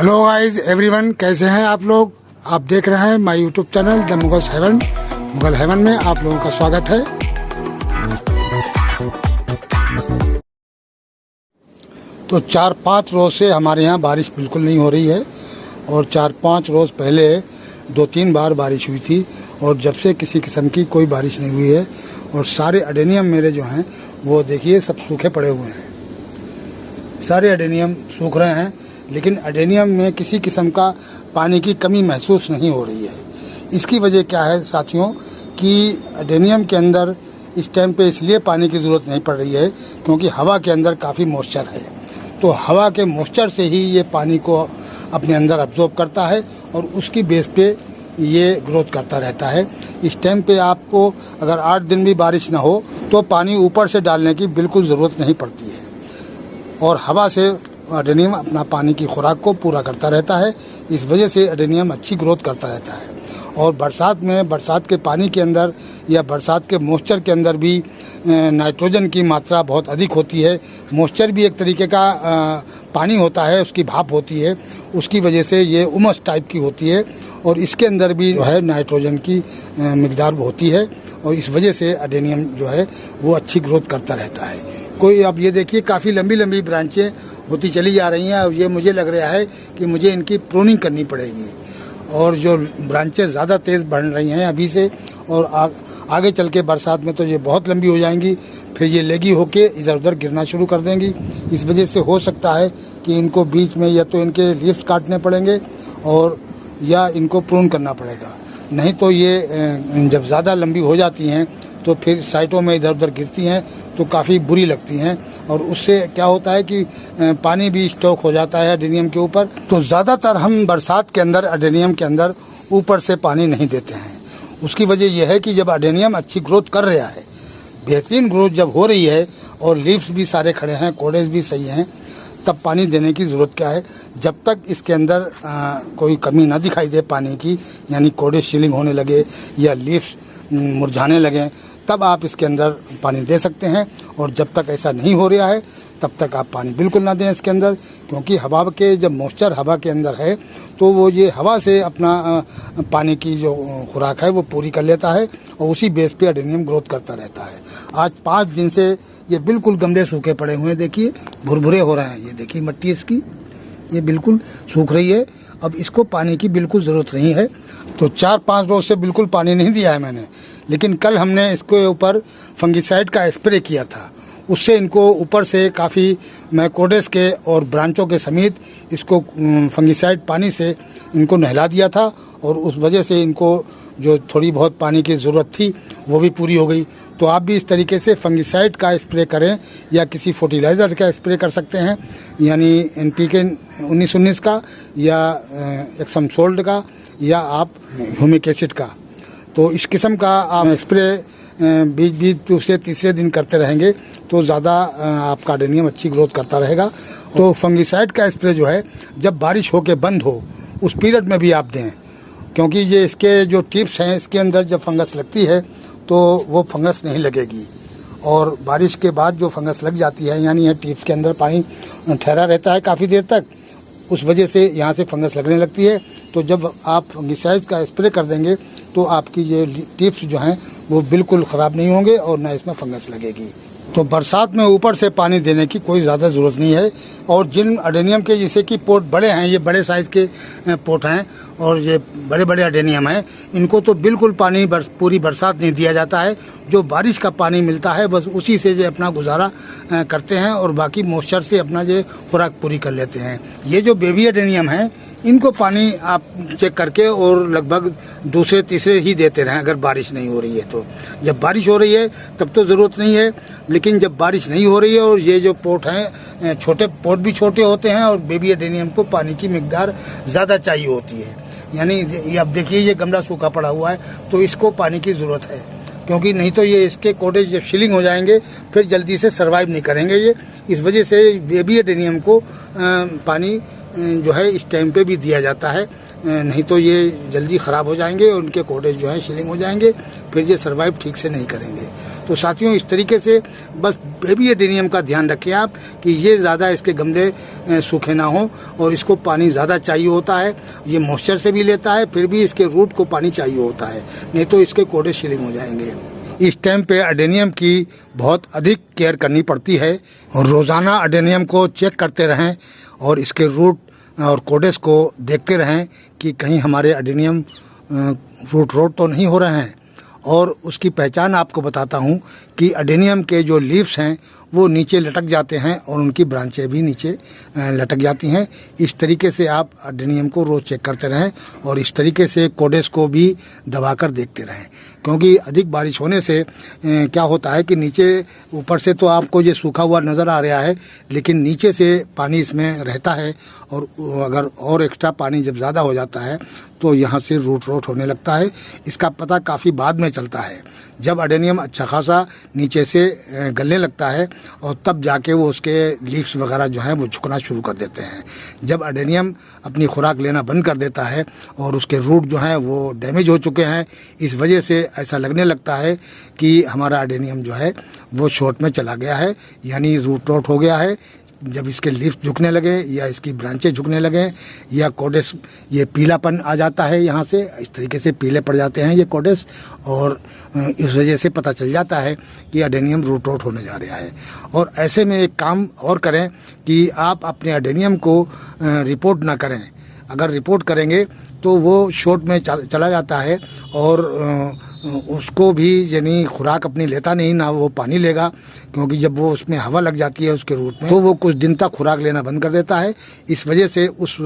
Hello guys everyone, कैसे हैं आप लोग। आप देख रहे हैं my YouTube channel the Mughal heaven. Mughal heaven में आप लोगों का स्वागत है। तो 4-5 रोज से हमारे यहाँ बारिश बिल्कुल नहीं हो रही है और 4-5 रोज पहले 2-3 बार बारिश हुई थी और जब से किसी किस्म की कोई बारिश नहीं हुई है और सारे अडेनियम मेरे जो हैं वो देखिए सब सूखे पड़े हुए हैं। सारे अडेनियम सूख रहे हैं, लेकिन अडेनियम में किसी किस्म का पानी की कमी महसूस नहीं हो रही है। इसकी वजह क्या है साथियों कि अडेनियम के अंदर इस टाइम पे इसलिए पानी की ज़रूरत नहीं पड़ रही है क्योंकि हवा के अंदर काफ़ी मॉइस्चर है। तो हवा के मॉइस्चर से ही ये पानी को अपने अंदर अब्जॉर्ब करता है और उसकी बेस पे ये ग्रोथ करता रहता है। इस टाइम पे आपको अगर 8 दिन भी बारिश ना हो तो पानी ऊपर से डालने की बिल्कुल ज़रूरत नहीं पड़ती है और हवा से अडेनियम अपना पानी की खुराक को पूरा करता रहता है। इस वजह से अडेनियम अच्छी ग्रोथ करता रहता है। और बरसात में बरसात के पानी के अंदर या बरसात के मॉइस्चर के अंदर भी नाइट्रोजन की मात्रा बहुत अधिक होती है। मॉइस्चर भी एक तरीके का पानी होता है, उसकी भाप होती है, उसकी वजह से ये उमस टाइप की होती है और इसके अंदर भी जो है नाइट्रोजन की मिकदार होती है और इस वजह से अडेनियम जो है वो अच्छी ग्रोथ करता रहता है। कोई अब ये देखिए काफ़ी लंबी लंबी ब्रांचें होती चली जा रही हैं और ये मुझे लग रहा है कि मुझे इनकी प्रूनिंग करनी पड़ेगी और जो ब्रांचें ज़्यादा तेज़ बढ़ रही हैं अभी से और आगे चल के बरसात में तो ये बहुत लंबी हो जाएंगी, फिर ये लेगी होके इधर उधर गिरना शुरू कर देंगी। इस वजह से हो सकता है कि इनको बीच में या तो इनके लीव्स काटने पड़ेंगे और या इनको प्रून करना पड़ेगा, नहीं तो ये जब ज़्यादा लंबी हो जाती हैं तो फिर साइटों में इधर उधर गिरती हैं तो काफ़ी बुरी लगती हैं और उससे क्या होता है कि पानी भी स्टॉक हो जाता है अडेनियम के ऊपर। तो ज़्यादातर हम बरसात के अंदर अडेनियम के अंदर ऊपर से पानी नहीं देते हैं। उसकी वजह यह है कि जब अडेनियम अच्छी ग्रोथ कर रहा है, बेहतरीन ग्रोथ जब हो रही है और लीव्स भी सारे खड़े हैं, कोडेज भी सही हैं, तब पानी देने की ज़रूरत क्या है। जब तक इसके अंदर कोई कमी ना दिखाई दे पानी की, यानी कोडेज शीलिंग होने लगे या लीव्स मुरझाने लगें, तब आप इसके अंदर पानी दे सकते हैं। और जब तक ऐसा नहीं हो रहा है तब तक आप पानी बिल्कुल ना दें इसके अंदर, क्योंकि हवा के जब मॉइस्चर हवा के अंदर है तो वो ये हवा से अपना पानी की जो खुराक है वो पूरी कर लेता है और उसी बेस पे अडेनियम ग्रोथ करता रहता है। आज 5 दिन से ये बिल्कुल गमले सूखे पड़े हुए हैं, देखिए भुरभुरे हो रहे हैं। ये देखिए मिट्टी इसकी ये बिल्कुल सूख रही है। अब इसको पानी की बिल्कुल ज़रूरत नहीं है। तो 4-5 रोज से बिल्कुल पानी नहीं दिया है मैंने, लेकिन कल हमने इसके ऊपर फंगिसाइड का स्प्रे किया था। उससे इनको ऊपर से काफ़ी मैं कोडेस के और ब्रांचों के समेत इसको फंगिसाइड पानी से इनको नहला दिया था और उस वजह से इनको जो थोड़ी बहुत पानी की ज़रूरत थी वो भी पूरी हो गई। तो आप भी इस तरीके से फंगिसाइड का स्प्रे करें या किसी फर्टिलाइज़र का स्प्रे कर सकते हैं, यानी NPK 19-19 का या एक्सम सोल्ट का या आप ह्यूमिक एसिड का। तो इस किस्म का आप स्प्रे बीच दूसरे तीसरे दिन करते रहेंगे तो ज़्यादा आपका अडेनियम अच्छी ग्रोथ करता रहेगा। तो फंगिसाइड का स्प्रे जो है जब बारिश होके बंद हो उस पीरियड में भी आप दें, क्योंकि ये इसके जो टिप्स हैं इसके अंदर जब फंगस लगती है तो वो फंगस नहीं लगेगी और बारिश के बाद जो फंगस लग जाती है, यानी ये टिप्स के अंदर पानी ठहरा रहता है काफ़ी देर तक, उस वजह से यहाँ से फंगस लगने लगती है। तो जब आप फंगिसाइड का स्प्रे कर देंगे तो आपकी ये टिप्स जो हैं वो बिल्कुल ख़राब नहीं होंगे और ना इसमें फंगस लगेगी। तो बरसात में ऊपर से पानी देने की कोई ज़्यादा ज़रूरत नहीं है। और जिन अडेनियम के जैसे कि पोट बड़े हैं, ये बड़े साइज़ के पोट हैं और ये बड़े बड़े अडेनियम हैं, इनको तो बिल्कुल पानी पूरी बरसात नहीं दिया जाता है। जो बारिश का पानी मिलता है बस उसी से जो अपना गुजारा करते हैं और बाकी मॉइस्चर से अपना जो खुराक पूरी कर लेते हैं। ये जो बेबी अडेनियम है इनको पानी आप चेक करके और लगभग दूसरे तीसरे ही देते रहें अगर बारिश नहीं हो रही है तो। जब बारिश हो रही है तब तो ज़रूरत नहीं है, लेकिन जब बारिश नहीं हो रही है और ये जो पोट हैं छोटे पोट भी छोटे होते हैं और बेबी एडेनियम को पानी की मिकदार ज़्यादा चाहिए होती है, यानी ये अब देखिए ये गमला सूखा पड़ा हुआ है तो इसको पानी की ज़रूरत है, क्योंकि नहीं तो ये इसके कोडेज जब शीलिंग हो जाएंगे फिर जल्दी से सर्वाइव नहीं करेंगे ये। इस वजह से बेबी एडेनियम को पानी जो है इस टाइम पे भी दिया जाता है, नहीं तो ये जल्दी ख़राब हो जाएंगे और उनके कोडेज जो है शिलिंग हो जाएंगे, फिर ये सर्वाइव ठीक से नहीं करेंगे। तो साथियों, इस तरीके से बस बेबी एडेनियम का ध्यान रखें आप कि ये ज़्यादा इसके गमले सूखे ना हो और इसको पानी ज़्यादा चाहिए होता है। ये मॉइस्चर से भी लेता है, फिर भी इसके रूट को पानी चाहिए होता है, नहीं तो इसके कोडेज शिलिंग हो जाएंगे। इस टाइम पे एडेनियम की बहुत अधिक केयर करनी पड़ती है और रोज़ाना एडेनियम को चेक करते रहें और इसके रूट और कोडेस को देखते रहें कि कहीं हमारे एडेनियम रूट रोट तो नहीं हो रहे हैं। और उसकी पहचान आपको बताता हूँ कि एडेनियम के जो लीव्स हैं वो नीचे लटक जाते हैं और उनकी ब्रांचें भी नीचे लटक जाती हैं। इस तरीके से आप एडेनियम को रोज़ चेक करते रहें और इस तरीके से कोडेस को भी दबाकर देखते रहें, क्योंकि अधिक बारिश होने से क्या होता है कि नीचे ऊपर से तो आपको ये सूखा हुआ नज़र आ रहा है, लेकिन नीचे से पानी इसमें रहता है और अगर और एक्स्ट्रा पानी जब ज़्यादा हो जाता है तो यहाँ से रूट रोट होने लगता है। इसका पता काफ़ी बाद में चलता है, जब एडेनियम अच्छा खासा नीचे से गलने लगता है और तब जाके वो उसके लीव्स वगैरह जो हैं वो झुकना शुरू कर देते हैं। जब एडेनियम अपनी खुराक लेना बंद कर देता है और उसके रूट जो हैं वो डैमेज हो चुके हैं, इस वजह से ऐसा लगने लगता है कि हमारा एडेनियम जो है वो शॉर्ट में चला गया है, यानी रूट रोट हो गया है। जब इसके लीफ झुकने लगे या इसकी ब्रांचें झुकने लगे या कोडेस, ये पीलापन आ जाता है, यहाँ से इस तरीके से पीले पड़ जाते हैं ये कोडेस, और इस वजह से पता चल जाता है कि एडेनियम रूट रोट होने जा रहा है। और ऐसे में एक काम और करें कि आप अपने एडेनियम को रिपोर्ट ना करें। अगर रिपोर्ट करेंगे तो वो शॉर्ट में चला जाता है और उसको भी यानी खुराक अपनी लेता नहीं, ना वो पानी लेगा, क्योंकि जब वो उसमें हवा लग जाती है उसके रूट में तो वो कुछ दिन तक खुराक लेना बंद कर देता है। इस वजह से उस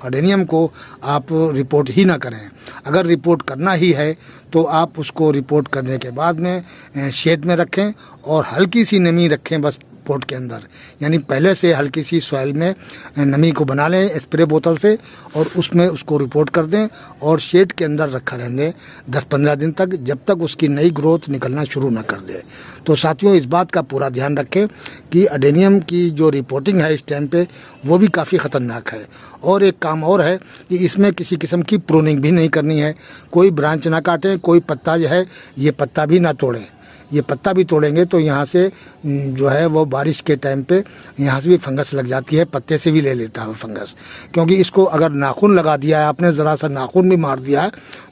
एडेनियम को आप रिपोर्ट ही ना करें। अगर रिपोर्ट करना ही है तो आप उसको रिपोर्ट करने के बाद में शेड में रखें और हल्की सी नमी रखें बस पोट के अंदर, यानी पहले से हल्की सी सॉइल में नमी को बना लें स्प्रे बोतल से और उसमें उसको रिपोर्ट कर दें और शेड के अंदर रखा रहने दें 10-15 दिन तक, जब तक उसकी नई ग्रोथ निकलना शुरू ना कर दे। तो साथियों, इस बात का पूरा ध्यान रखें कि एडेनियम की जो रिपोर्टिंग है इस टाइम पे वो भी काफ़ी ख़तरनाक है। और एक काम और है कि इसमें किसी किस्म की प्रूनिंग भी नहीं करनी है, कोई ब्रांच ना काटें, कोई पत्ता जो है ये पत्ता भी ना तोड़ें। ये पत्ता भी तोड़ेंगे तो यहाँ से जो है वो बारिश के टाइम पे यहाँ से भी फंगस लग जाती है, पत्ते से भी ले लेता है फंगस, क्योंकि इसको अगर नाखून लगा दिया है आपने, ज़रा सा नाखून भी मार दिया है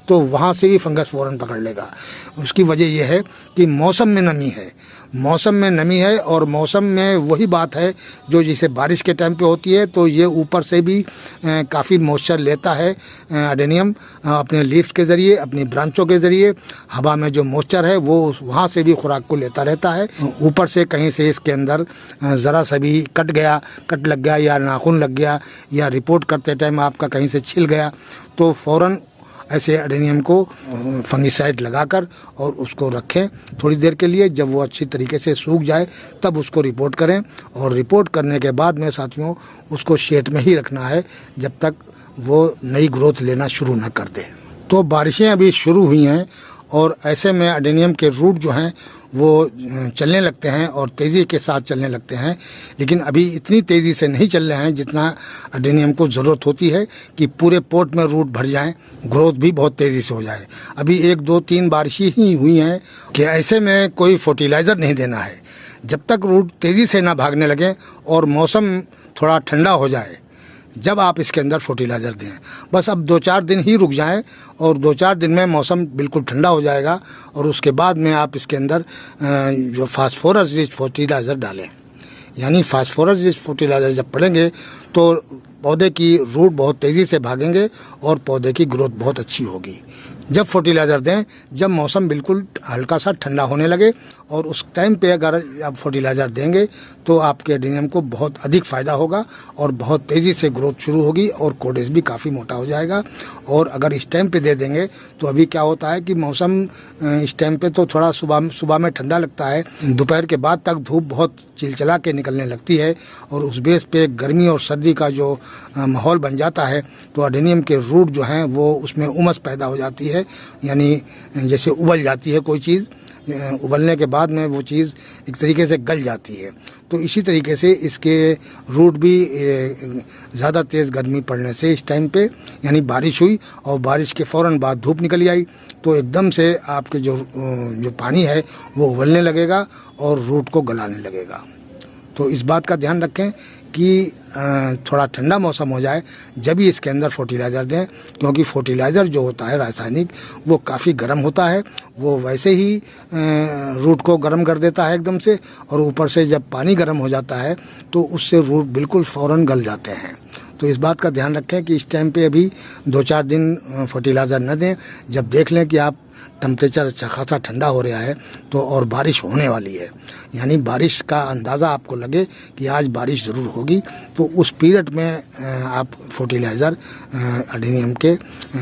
तो वहाँ से भी फंगस फ़ौरन पकड़ लेगा। उसकी वजह यह है कि मौसम में नमी है, मौसम में नमी है और मौसम में वही बात है जो जैसे बारिश के टाइम पे होती है, तो ये ऊपर से भी काफ़ी मॉइस्चर लेता है एडेनियम अपने लीव्स के ज़रिए, अपनी ब्रांचों के ज़रिए। हवा में जो मॉइस्चर है वो वहाँ से भी खुराक को लेता रहता है। ऊपर से कहीं से इसके अंदर ज़रा सा भी कट लग गया या नाखून लग गया या रिपोर्ट करते टाइम आपका कहीं से छिल गया तो फ़ौरन ऐसे एडेनियम को फंगिसाइड लगाकर और उसको रखें थोड़ी देर के लिए। जब वो अच्छी तरीके से सूख जाए तब उसको रिपोर्ट करें और रिपोर्ट करने के बाद में साथियों उसको शेड में ही रखना है जब तक वो नई ग्रोथ लेना शुरू ना कर दे। तो बारिशें अभी शुरू हुई हैं और ऐसे में एडेनियम के रूट जो हैं वो चलने लगते हैं और तेज़ी के साथ चलने लगते हैं, लेकिन अभी इतनी तेज़ी से नहीं चल रहे हैं जितना एडेनियम को ज़रूरत होती है कि पूरे पोट में रूट भर जाएं, ग्रोथ भी बहुत तेज़ी से हो जाए। अभी 1-2-3 बारिशें ही हुई हैं कि ऐसे में कोई फर्टिलाइज़र नहीं देना है जब तक रूट तेज़ी से ना भागने लगे और मौसम थोड़ा ठंडा हो जाए, जब आप इसके अंदर फर्टिलाइज़र दें। बस अब 2-4 दिन ही रुक जाएं और 2-4 दिन में मौसम बिल्कुल ठंडा हो जाएगा और उसके बाद में आप इसके अंदर जो फास्फोरस रिच फर्टिलाइज़र डालें। यानी फास्फोरस रिच फर्टिलाइज़र जब पड़ेंगे तो पौधे की रूट बहुत तेज़ी से भागेंगे और पौधे की ग्रोथ बहुत अच्छी होगी। जब फर्टिलाइज़र दें जब मौसम बिल्कुल हल्का सा ठंडा होने लगे, और उस टाइम पे अगर आप फर्टिलाइज़र देंगे तो आपके एडेनियम को बहुत अधिक फ़ायदा होगा और बहुत तेज़ी से ग्रोथ शुरू होगी और कोडेस भी काफ़ी मोटा हो जाएगा। और अगर इस टाइम पे दे देंगे तो अभी क्या होता है कि मौसम इस टाइम पे तो थोड़ा सुबह में ठंडा लगता है, दोपहर के बाद तक धूप बहुत चिलचिला के निकलने लगती है और उस बेस पे गर्मी और सर्दी का जो माहौल बन जाता है तो एडेनियम के रूट जो हैं वो उसमें उमस पैदा हो जाती है, यानी जैसे उबल जाती है कोई चीज़, उबलने के बाद में वो चीज़ एक तरीके से गल जाती है। तो इसी तरीके से इसके रूट भी ज़्यादा तेज़ गर्मी पड़ने से इस टाइम पे, यानी बारिश हुई और बारिश के फ़ौरन बाद धूप निकल आई, तो एकदम से आपके जो पानी है वो उबलने लगेगा और रूट को गलाने लगेगा। तो इस बात का ध्यान रखें कि थोड़ा ठंडा मौसम हो जाए जब ही इसके अंदर फर्टिलाइज़र दें, क्योंकि फर्टिलाइज़र जो होता है रासायनिक वो काफ़ी गर्म होता है, वो वैसे ही रूट को गर्म कर देता है एकदम से, और ऊपर से जब पानी गर्म हो जाता है तो उससे रूट बिल्कुल फ़ौरन गल जाते हैं। तो इस बात का ध्यान रखें कि इस टाइम पे अभी 2-4 दिन फर्टिलाइज़र न दें। जब देख लें कि आप टेम्परेचर अच्छा खासा ठंडा हो रहा है तो और बारिश होने वाली है, यानी बारिश का अंदाज़ा आपको लगे कि आज बारिश ज़रूर होगी, तो उस पीरियड में आप फर्टिलाइज़र एडेनियम के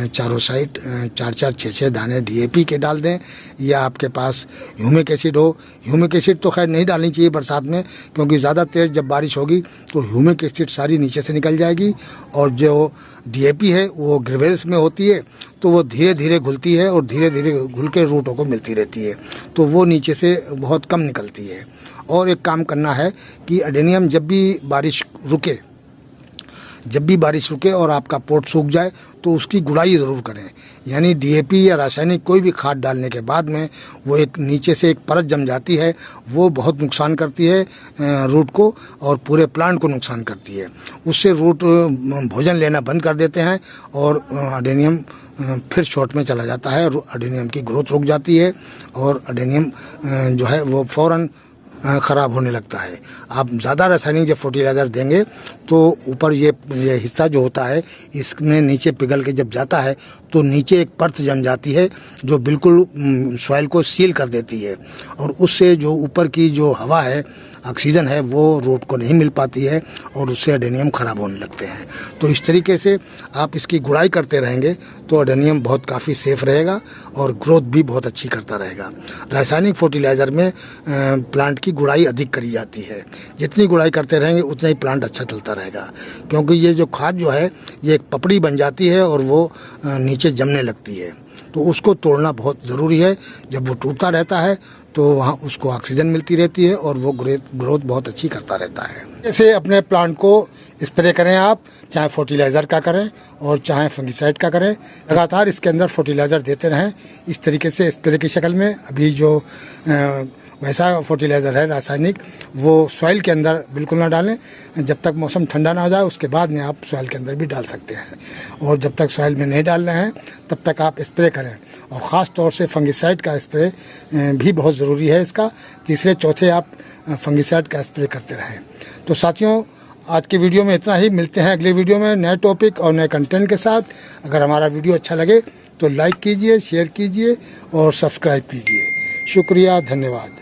चारों साइड 4-4, 6-6 दाने DAP के डाल दें, या आपके पास ह्यूमिक एसिड हो। ह्यूमिक एसिड तो खैर नहीं डालनी चाहिए बरसात में, क्योंकि ज़्यादा तेज़ जब बारिश होगी तो ह्यूमिक एसिड सारी नीचे से निकल जाएगी, और जो DAP है वो ग्रेवेल्स में होती है, तो वो धीरे धीरे घुलती है और धीरे धीरे घुल के रूटों को मिलती रहती है, तो वो नीचे से बहुत कम निकलती है। और एक काम करना है कि एडेनियम जब भी बारिश रुके और आपका पोट सूख जाए तो उसकी गुड़ाई ज़रूर करें, यानी DAP या रासायनिक कोई भी खाद डालने के बाद में वो एक नीचे से एक परत जम जाती है, वो बहुत नुकसान करती है रूट को और पूरे प्लांट को नुकसान करती है। उससे रूट भोजन लेना बंद कर देते हैं और एडेनियम फिर शॉर्ट में चला जाता है, एडेनियम की ग्रोथ रुक जाती है और एडेनियम जो है वो फ़ौरन ख़राब होने लगता है। आप ज़्यादा रासायनिक जब फर्टिलाइज़र देंगे तो ऊपर ये हिस्सा जो होता है इसमें नीचे पिघल के जब जाता है तो नीचे एक परत जम जाती है जो बिल्कुल सॉइल को सील कर देती है, और उससे जो ऊपर की जो हवा है, ऑक्सीजन है, वो रूट को नहीं मिल पाती है और उससे एडेनियम ख़राब होने लगते हैं। तो इस तरीके से आप इसकी गुड़ाई करते रहेंगे तो एडेनियम बहुत काफ़ी सेफ रहेगा और ग्रोथ भी बहुत अच्छी करता रहेगा। रासायनिक फर्टिलाइज़र में प्लांट की गुड़ाई अधिक करी जाती है, जितनी गुड़ाई करते रहेंगे उतना ही प्लांट अच्छा चलता रहेगा, क्योंकि ये जो खाद जो है ये एक पपड़ी बन जाती है और वो नीचे जमने लगती है, तो उसको तोड़ना बहुत ज़रूरी है। जब वो टूटता रहता है तो वहाँ उसको ऑक्सीजन मिलती रहती है और वो ग्रोथ बहुत अच्छी करता रहता है। जैसे अपने प्लांट को स्प्रे करें आप, चाहे फर्टिलाइज़र का करें और चाहे फंगिसाइड का करें, लगातार इसके अंदर फर्टिलाइज़र देते रहें इस तरीके से स्प्रे की शक्ल में। अभी जो वैसा फर्टिलाइज़र है रासायनिक वो सॉइल के अंदर बिल्कुल ना डालें, जब तक मौसम ठंडा ना हो जाए उसके बाद में आप सॉइल के अंदर भी डाल सकते हैं, और जब तक सॉइल में नहीं डाल रहे हैं तब तक आप स्प्रे करें। और ख़ास तौर से फंगिसाइड का स्प्रे भी बहुत ज़रूरी है इसका, तीसरे चौथे आप फंगिसाइड का स्प्रे करते रहें। तो साथियों, आज की वीडियो में इतना ही। मिलते हैं अगले वीडियो में नए टॉपिक और नए कंटेंट के साथ। अगर हमारा वीडियो अच्छा लगे तो लाइक कीजिए, शेयर कीजिए और सब्सक्राइब कीजिए। शुक्रिया, धन्यवाद।